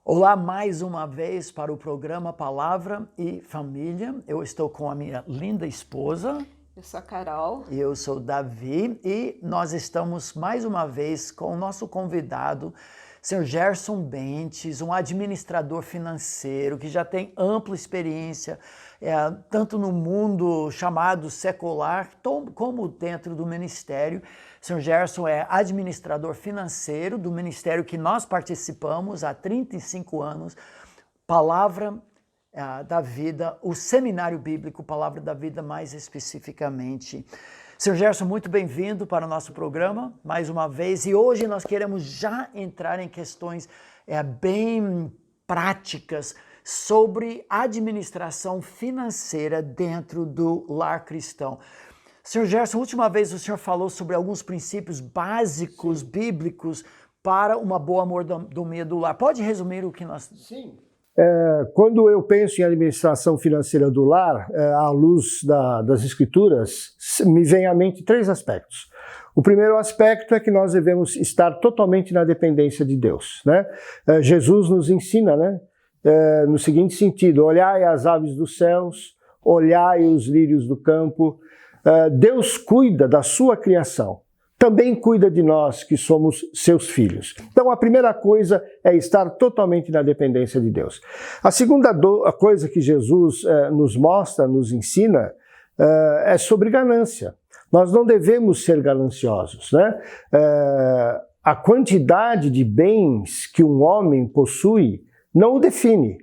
Olá mais uma vez para o programa Palavra e Família. Eu estou com a minha linda esposa. Eu sou a Carol. E eu sou o Davi e nós estamos mais uma vez com o nosso convidado, Sr. Gerson Bentes, um administrador financeiro que já tem ampla experiência, tanto no mundo chamado secular, como dentro do ministério. Sr. Gerson é administrador financeiro do ministério que nós participamos há 35 anos, Palavra da Vida, o Seminário Bíblico Palavra da Vida mais especificamente. Sr. Gerson, muito bem-vindo para o nosso programa, mais uma vez, e hoje nós queremos já entrar em questões bem práticas sobre administração financeira dentro do lar cristão. Sr. Gerson, a última vez o senhor falou sobre alguns princípios básicos bíblicos para uma boa mordomia do lar. Pode resumir o que nós... Sim. Quando eu penso em administração financeira do lar, à luz das Escrituras, me vem à mente três aspectos. O primeiro aspecto é que nós devemos estar totalmente na dependência de Deus, né? Jesus nos ensina, né? No seguinte sentido: olhai as aves dos céus, olhai os lírios do campo. Deus cuida da sua criação. Também cuida de nós que somos seus filhos. Então a primeira coisa é estar totalmente na dependência de Deus. A segunda coisa que Jesus nos mostra, nos ensina, é sobre ganância. Nós não devemos ser gananciosos, né? A quantidade de bens que um homem possui não o define.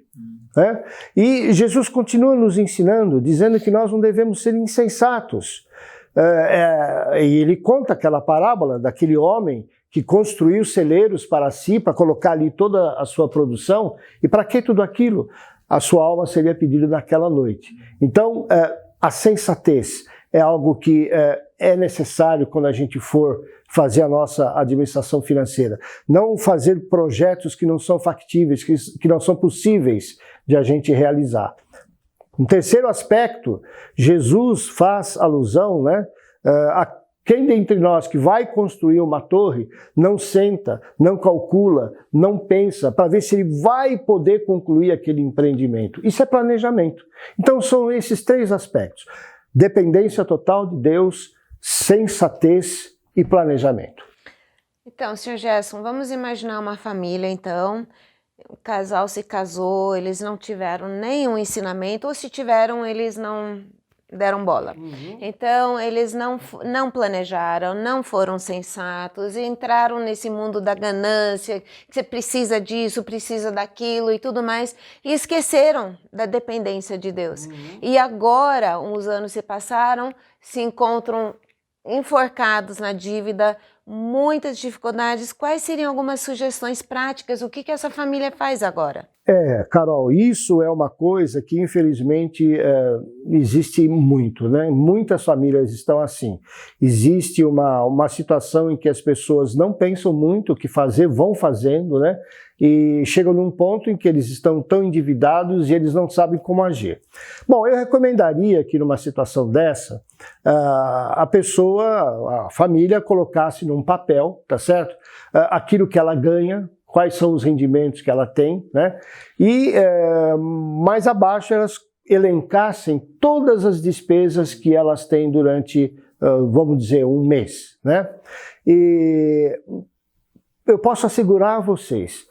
Né? E Jesus continua nos ensinando, dizendo que nós não devemos ser insensatos. E ele conta aquela parábola daquele homem que construiu celeiros para si, para colocar ali toda a sua produção. E para que tudo aquilo? A sua alma seria pedida naquela noite. Então, a sensatez é algo que é necessário quando a gente for fazer a nossa administração financeira. Não fazer projetos que não são factíveis, que não são possíveis de a gente realizar. Um terceiro aspecto, Jesus faz alusão, né, a quem dentre nós que vai construir uma torre não senta, não calcula, não pensa para ver se ele vai poder concluir aquele empreendimento. Isso é planejamento. Então são esses três aspectos: dependência total de Deus, sensatez e planejamento. Então, Sr. Gerson, vamos imaginar uma família, então. O casal se casou, eles não tiveram nenhum ensinamento, ou se tiveram, eles não deram bola. Então, eles não planejaram, não foram sensatos, entraram nesse mundo da ganância, que você precisa disso, precisa daquilo e tudo mais, e esqueceram da dependência de Deus. E agora, uns anos se passaram, se encontram enforcados na dívida, muitas dificuldades. Quais seriam algumas sugestões práticas? O que essa família faz agora? Carol, isso é uma coisa que infelizmente existe muito, né? Muitas famílias estão assim. Existe uma situação em que as pessoas não pensam muito o que fazer, vão fazendo, né? E chegam num ponto em que eles estão tão endividados e eles não sabem como agir. Bom, eu recomendaria que numa situação dessa, a família colocasse num papel, tá certo? Aquilo que ela ganha, quais são os rendimentos que ela tem, né? E mais abaixo elas elencassem todas as despesas que elas têm durante, vamos dizer, um mês, né? E eu posso assegurar a vocês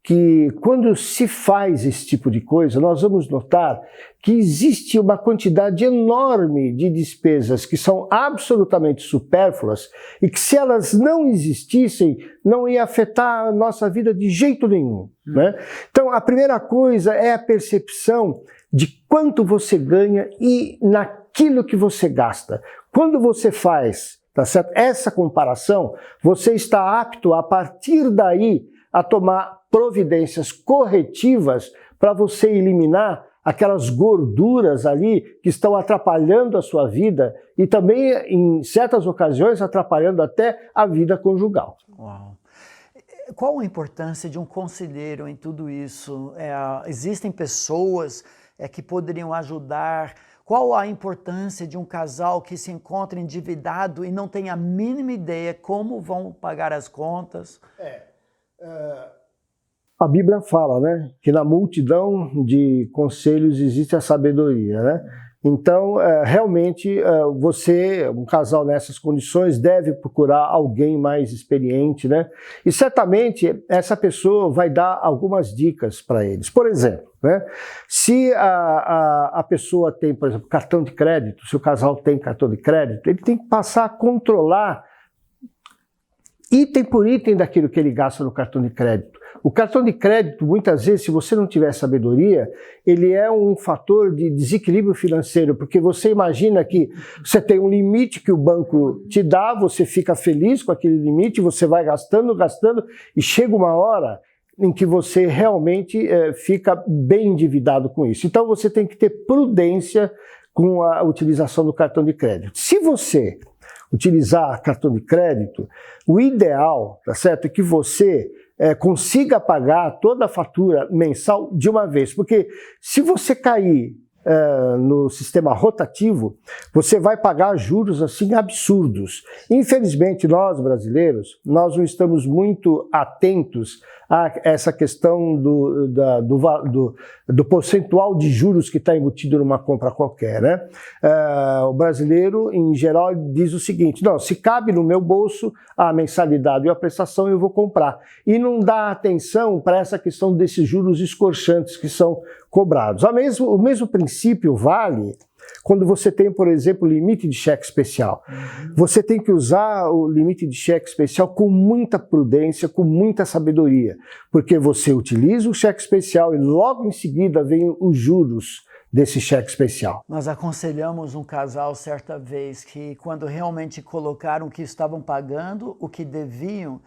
que quando se faz esse tipo de coisa, nós vamos notar que existe uma quantidade enorme de despesas que são absolutamente supérfluas e que, se elas não existissem, não ia afetar a nossa vida de jeito nenhum, né? Então, a primeira coisa é a percepção de quanto você ganha e naquilo que você gasta. Quando você faz, tá certo, essa comparação, você está apto, a partir daí, a tomar providências corretivas para você eliminar aquelas gorduras ali que estão atrapalhando a sua vida e também, em certas ocasiões, atrapalhando até a vida conjugal. Uau. Qual a importância de um conselheiro em tudo isso? Existem pessoas que poderiam ajudar? Qual a importância de um casal que se encontra endividado e não tem a mínima ideia como vão pagar as contas? A Bíblia fala, né, que na multidão de conselhos existe a sabedoria, né? Então, realmente, um casal nessas condições deve procurar alguém mais experiente, né? E certamente essa pessoa vai dar algumas dicas para eles. Por exemplo, né, se a pessoa tem, por exemplo, cartão de crédito, se o casal tem cartão de crédito, ele tem que passar a controlar item por item daquilo que ele gasta no cartão de crédito. O cartão de crédito, muitas vezes, se você não tiver sabedoria, ele é um fator de desequilíbrio financeiro, porque você imagina que você tem um limite que o banco te dá, você fica feliz com aquele limite, você vai gastando, e chega uma hora em que você realmente fica bem endividado com isso. Então você tem que ter prudência com a utilização do cartão de crédito. Se você utilizar cartão de crédito, o ideal, tá certo, é que você consiga pagar toda a fatura mensal de uma vez, porque se você cair no sistema rotativo, você vai pagar juros assim absurdos. Infelizmente, nós brasileiros, nós não estamos muito atentos a essa questão do percentual de juros que está embutido numa compra qualquer, né? O brasileiro, em geral, diz o seguinte: não, se cabe no meu bolso a mensalidade e a prestação, eu vou comprar. E não dá atenção para essa questão desses juros escorchantes que são cobrados. O mesmo princípio vale quando você tem, por exemplo, limite de cheque especial. Você tem que usar o limite de cheque especial com muita prudência, com muita sabedoria, porque você utiliza o cheque especial e logo em seguida vem os juros desse cheque especial. Nós aconselhamos um casal certa vez que, quando realmente colocaram o que estavam pagando, o que deviam,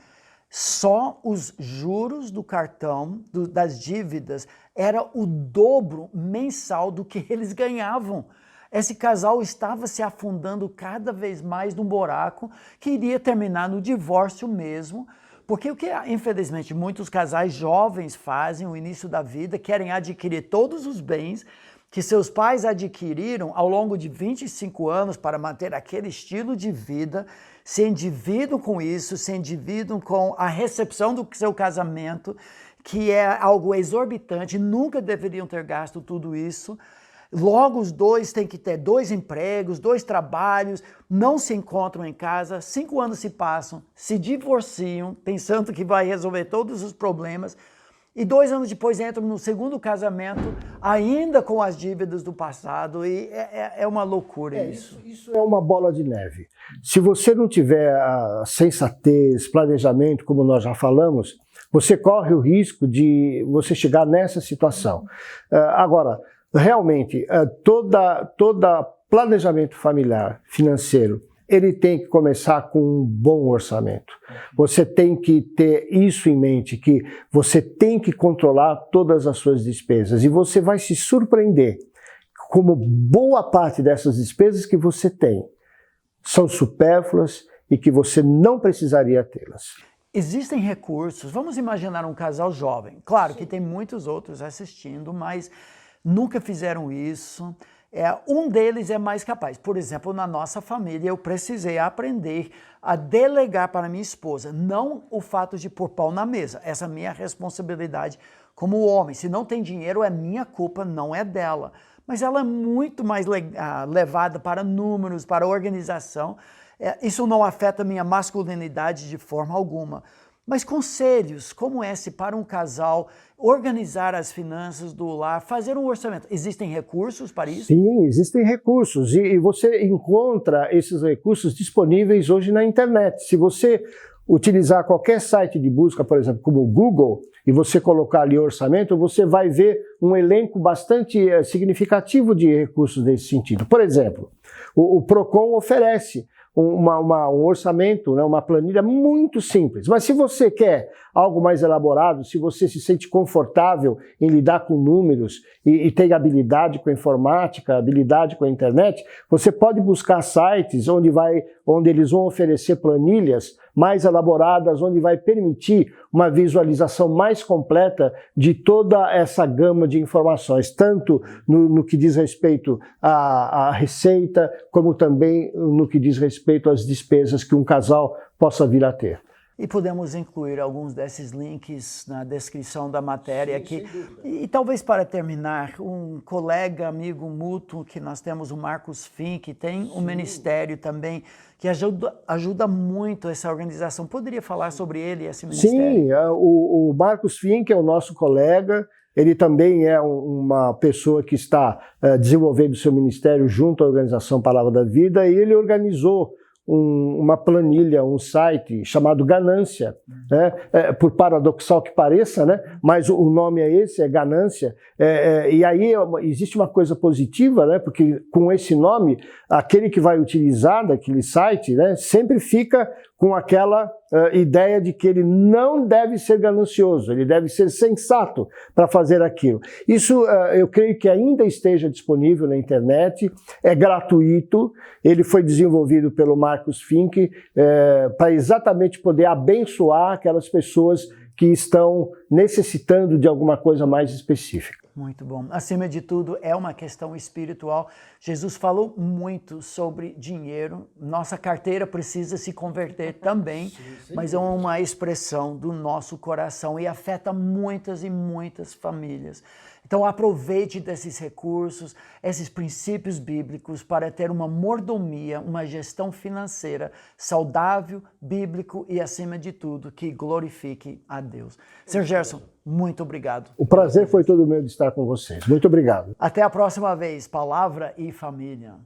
só os juros do cartão, das dívidas, era o dobro mensal do que eles ganhavam. Esse casal estava se afundando cada vez mais num buraco que iria terminar no divórcio mesmo, porque o que, infelizmente, muitos casais jovens fazem no início da vida, querem adquirir todos os bens que seus pais adquiriram ao longo de 25 anos para manter aquele estilo de vida, se endividam com isso, se endividam com a recepção do seu casamento, que é algo exorbitante, nunca deveriam ter gasto tudo isso. Logo, os dois têm que ter 2 empregos, 2 trabalhos, não se encontram em casa, 5 anos se passam, se divorciam, pensando que vai resolver todos os problemas, e 2 anos depois entram no segundo casamento, ainda com as dívidas do passado, e é uma loucura isso. Isso é uma bola de neve. Se você não tiver a sensatez, planejamento, como nós já falamos, você corre o risco de você chegar nessa situação. Agora, realmente, todo planejamento familiar, financeiro, ele tem que começar com um bom orçamento. Você tem que ter isso em mente, que você tem que controlar todas as suas despesas. E você vai se surpreender como boa parte dessas despesas que você tem são supérfluas e que você não precisaria tê-las. Existem recursos, vamos imaginar um casal jovem. Claro que tem muitos outros assistindo, mas nunca fizeram isso. Um deles é mais capaz. Por exemplo, na nossa família, eu precisei aprender a delegar para minha esposa, não o fato de pôr pão na mesa. Essa é a minha responsabilidade como homem. Se não tem dinheiro, é minha culpa, não é dela. Mas ela é muito mais levada para números, para organização. Isso não afeta a minha masculinidade de forma alguma. Mas conselhos como esse para um casal organizar as finanças do lar, fazer um orçamento. Existem recursos para isso? Sim, existem recursos e você encontra esses recursos disponíveis hoje na internet. Se você utilizar qualquer site de busca, por exemplo, como o Google, e você colocar ali orçamento, você vai ver um elenco bastante significativo de recursos nesse sentido. Por exemplo, o Procon oferece um orçamento, né, uma planilha muito simples. Mas se você quer algo mais elaborado, se você se sente confortável em lidar com números e tem habilidade com a informática, habilidade com a internet, você pode buscar sites onde eles vão oferecer planilhas mais elaboradas, onde vai permitir uma visualização mais completa de toda essa gama de informações, tanto no que diz respeito à receita, como também no que diz respeito às despesas que um casal possa vir a ter. E podemos incluir alguns desses links na descrição da matéria aqui. E talvez para terminar, um colega, amigo mútuo que nós temos, o Marcos Fink, que tem um ministério também que ajuda muito essa organização. Poderia falar sobre ele, esse ministério? Sim, o Marcos Fink é o nosso colega. Ele também é uma pessoa que está desenvolvendo seu ministério junto à Organização Palavra da Vida, e ele organizou uma planilha, um site chamado Ganância, né? Por paradoxal que pareça, né? Mas o nome é esse, é Ganância. E aí existe uma coisa positiva, né? Porque com esse nome, aquele que vai utilizar daquele site, né, sempre fica com aquela ideia de que ele não deve ser ganancioso, ele deve ser sensato para fazer aquilo. Isso eu creio que ainda esteja disponível na internet, é gratuito, ele foi desenvolvido pelo Marcos Fink para exatamente poder abençoar aquelas pessoas que estão necessitando de alguma coisa mais específica. Muito bom. Acima de tudo, é uma questão espiritual. Jesus falou muito sobre dinheiro. Nossa carteira precisa se converter também, mas é uma expressão do nosso coração e afeta muitas e muitas famílias. Então aproveite desses recursos, esses princípios bíblicos para ter uma mordomia, uma gestão financeira saudável, bíblico e, acima de tudo, que glorifique a Deus. Sr. Gerson, muito obrigado. O prazer foi todo meu de estar com vocês. Muito obrigado. Até a próxima vez. Palavra e família.